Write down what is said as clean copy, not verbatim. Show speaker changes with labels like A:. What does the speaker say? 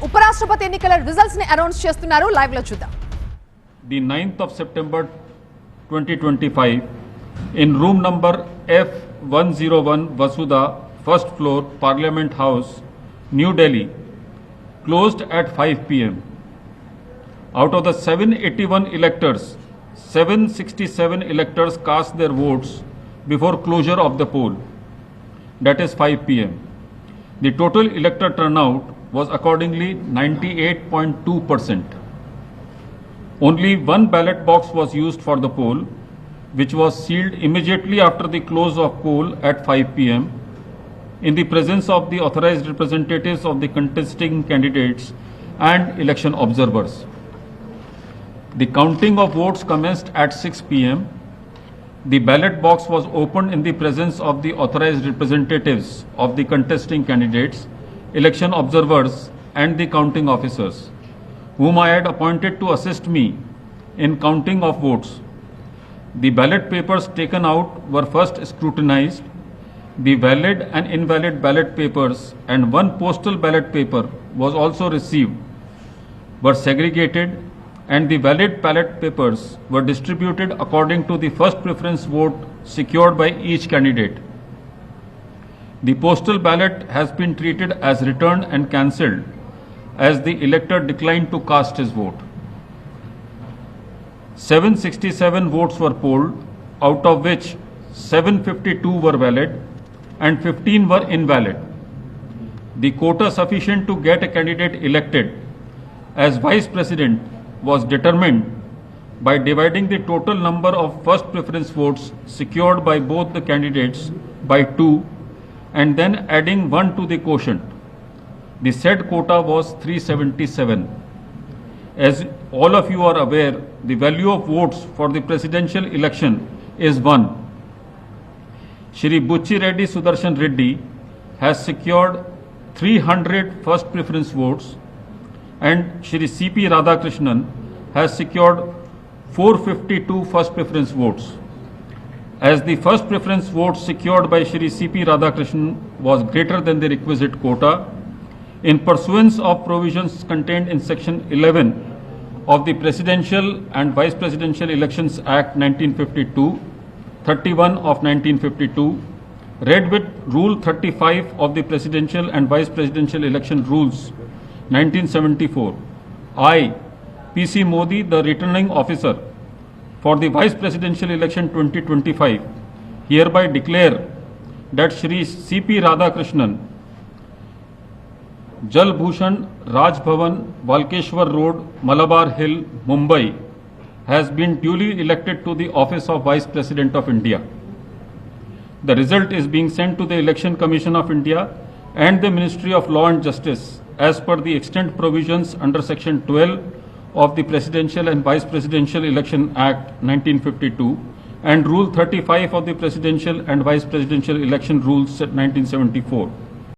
A: ఉపరాష్ట్రపతి ఎన్నికల రిజల్ట్స్ ని అనౌన్స్ చేస్తున్నారు. లైవ్ లో చూద్దాం.
B: The 9th of September 2025 in room number F101 Vasudha, first floor, Parliament House, New Delhi, closed at 5 p.m. Out of the 781 electors, 767 electors cast their votes before closure of the poll, that is 5 p.m. The total elector turnout was accordingly 98.2%. Only one ballot box was used for the poll, which was sealed immediately after the close of poll at 5 p.m. in the presence of the authorized representatives of the contesting candidates and election observers. The counting of votes commenced at 6 p.m. The ballot box was opened in the presence of the authorized representatives of the contesting candidates, election observers and the counting officers, whom I had appointed to assist me in counting of votes. The ballot papers taken out were first scrutinized. The valid and invalid ballot papers and one postal ballot paper was also received, were segregated, and the valid ballot papers were distributed according to the first preference vote secured by each candidate. The postal ballot has been treated as returned and cancelled as the elector declined to cast his vote. 767 votes were polled, out of which 752 were valid and 15 were invalid. The quota sufficient to get a candidate elected as vice president was determined by dividing the total number of first preference votes secured by both the candidates by 2 and then adding 1 to the quotient. The said quota was 377. As all of you are aware, the value of votes for the presidential election is 1. Shri Buchi Reddy Sudarshan Reddy has secured 300 first preference votes and Shri C.P. Radhakrishnan has secured 452 first preference votes. As the first preference vote secured by Shri C.P. Radhakrishnan was greater than the requisite quota, in pursuance of provisions contained in Section 11 of the Presidential and Vice Presidential Elections Act 1952, 31 of 1952, read with Rule 35 of the Presidential and Vice Presidential Election Rules 1974, I, P.C. Modi, the returning officer for the Vice Presidential Election 2025, hereby declare that Shri C.P. Radhakrishnan, Jal Bhushan Raj Bhavan, Walkeshwar Road, Malabar Hill, Mumbai, has been duly elected to the office of Vice President of India. The result is being sent to the Election Commission of India and the Ministry of Law and Justice as per the extant provisions under Section 12 of the Presidential and Vice Presidential Election Act 1952 and Rule 35 of the Presidential and Vice Presidential Election Rules 1974.